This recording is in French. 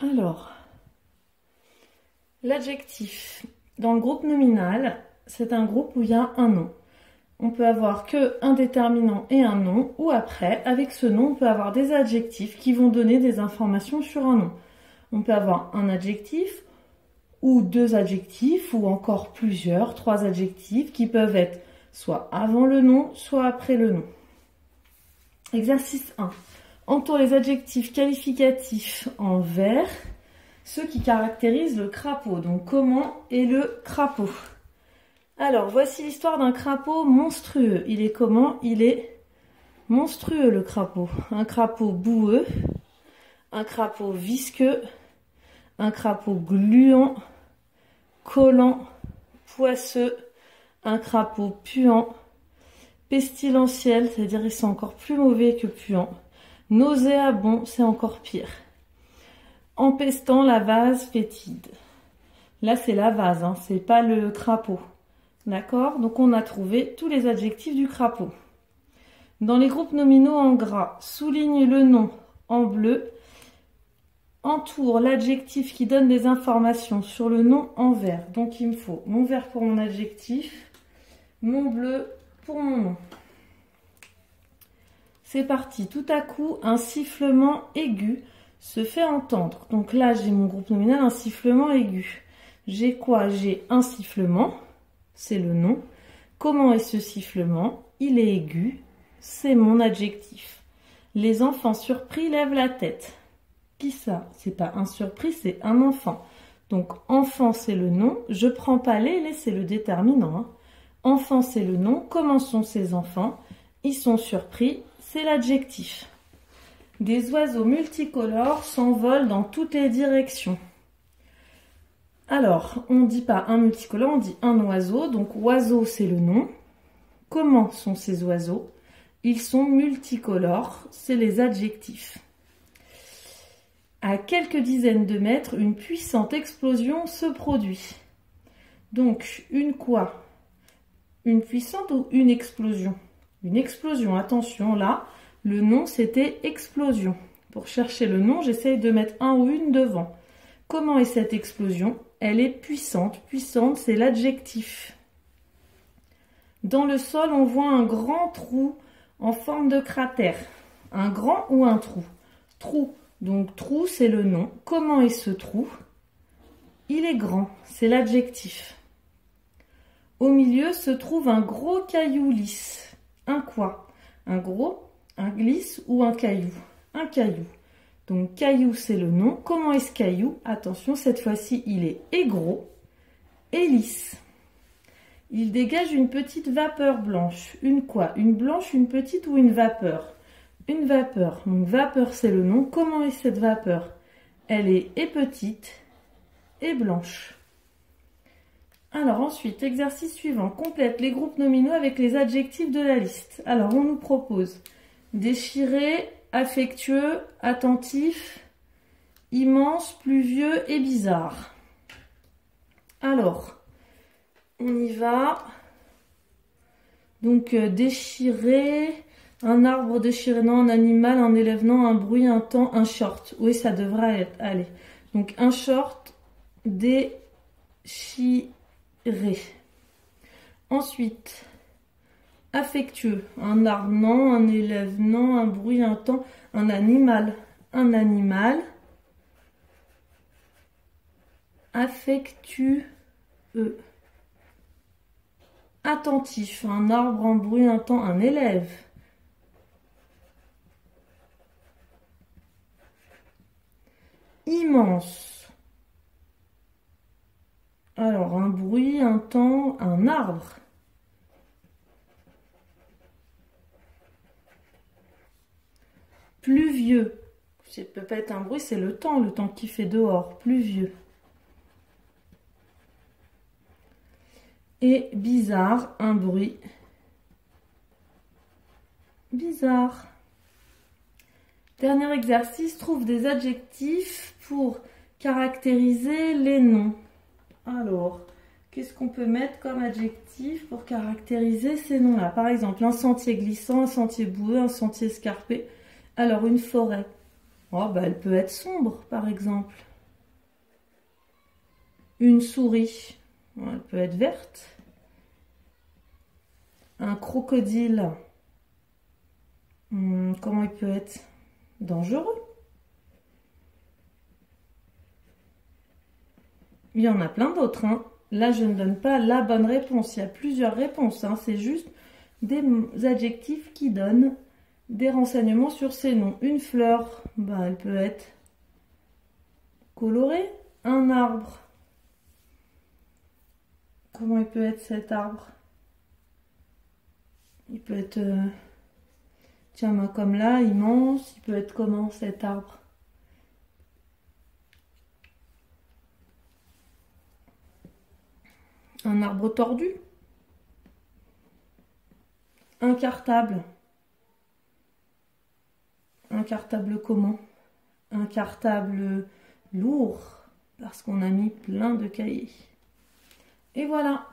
Alors, l'adjectif. Dans le groupe nominal, c'est un groupe où il y a un nom. On peut avoir que un déterminant et un nom, ou après, avec ce nom, on peut avoir des adjectifs qui vont donner des informations sur un nom. On peut avoir un adjectif, ou deux adjectifs, ou encore plusieurs, trois adjectifs, qui peuvent être soit avant le nom, soit après le nom. Exercice 1. Entoure les adjectifs qualificatifs en vert, ceux qui caractérisent le crapaud. Donc, comment est le crapaud? Alors, voici l'histoire d'un crapaud monstrueux. Il est comment? Il est monstrueux, le crapaud. Un crapaud boueux, un crapaud visqueux, un crapaud gluant, collant, poisseux, un crapaud puant, pestilentiel, c'est-à-dire ils sont encore plus mauvais que puant, nauséabond, c'est encore pire, empestant, la vase fétide. Là, c'est la vase, hein, c'est pas le crapaud. D'accord? Donc, on a trouvé tous les adjectifs du crapaud. Dans les groupes nominaux en gras, souligne le nom en bleu, entoure l'adjectif qui donne des informations sur le nom en vert. Donc, il me faut mon vert pour mon adjectif, mon bleu pour mon nom. C'est parti. Tout à coup, un sifflement aigu se fait entendre. Donc là, j'ai mon groupe nominal, un sifflement aigu. J'ai quoi? J'ai un sifflement. C'est le nom. Comment est ce sifflement? Il est aigu. C'est mon adjectif. Les enfants surpris lèvent la tête. Qui ça? C'est pas un surpris, c'est un enfant. Donc, enfant, c'est le nom. Je prends pas les, c'est le déterminant. Hein. Enfant, c'est le nom. Comment sont ces enfants? Ils sont surpris. C'est l'adjectif. Des oiseaux multicolores s'envolent dans toutes les directions. Alors, on ne dit pas un multicolore, on dit un oiseau. Donc, oiseau, c'est le nom. Comment sont ces oiseaux? Ils sont multicolores, c'est les adjectifs. À quelques dizaines de mètres, une puissante explosion se produit. Donc, une quoi? Une puissante ou une explosion? Une explosion, attention, là, le nom, c'était explosion. Pour chercher le nom, j'essaye de mettre un ou une devant. Comment est cette explosion? Elle est puissante. Puissante, c'est l'adjectif. Dans le sol, on voit un grand trou en forme de cratère. Un grand ou un trou? Trou. Donc, trou, c'est le nom. Comment est ce trou? Il est grand. C'est l'adjectif. Au milieu se trouve un gros caillou lisse. Un quoi? Un gros, un glisse ou un caillou? Un caillou. Donc, caillou, c'est le nom. Comment est ce caillou? Attention, cette fois-ci, il est et gros et lisse. Il dégage une petite vapeur blanche. Une quoi? Une blanche, une petite ou une vapeur? Une vapeur. Donc, vapeur, c'est le nom. Comment est cette vapeur? Elle est et petite et blanche. Alors, ensuite, exercice suivant. Complète les groupes nominaux avec les adjectifs de la liste. Alors, on nous propose déchiré, affectueux, attentif, immense, pluvieux et bizarre. Alors, on y va. Donc, déchiré, un arbre déchiré, non, un animal, un élève, non, un bruit, un temps, un short. Oui, ça devrait être. Allez. Donc, un short déchiré. Ensuite, affectueux, un arbre, non, un élève, non, un bruit, un temps, un animal, affectueux. Attentif, un arbre, un bruit, un temps, un élève. Immense. Alors, un bruit, un temps, un arbre. Pluvieux. Ça peut pas être un bruit, c'est le temps qui fait dehors. Pluvieux. Et bizarre, un bruit. Bizarre. Dernier exercice, trouve des adjectifs pour caractériser les noms. Alors, qu'est-ce qu'on peut mettre comme adjectif pour caractériser ces noms-là? Par exemple, un sentier glissant, un sentier boueux, un sentier escarpé. Alors, une forêt. Oh, bah, elle peut être sombre, par exemple. Une souris, elle peut être verte. Un crocodile, comment il peut être dangereux? Il y en a plein d'autres, hein. Là, je ne donne pas la bonne réponse. Il y a plusieurs réponses, hein. C'est juste des adjectifs qui donnent des renseignements sur ces noms. Une fleur, bah, elle peut être colorée. Un arbre, comment il peut être cet arbre? Il peut être, tiens, moi, comme là, immense. Il peut être comment cet arbre? Un arbre tordu. Un cartable. Un cartable comment? Un cartable lourd, parce qu'on a mis plein de cahiers. Et voilà.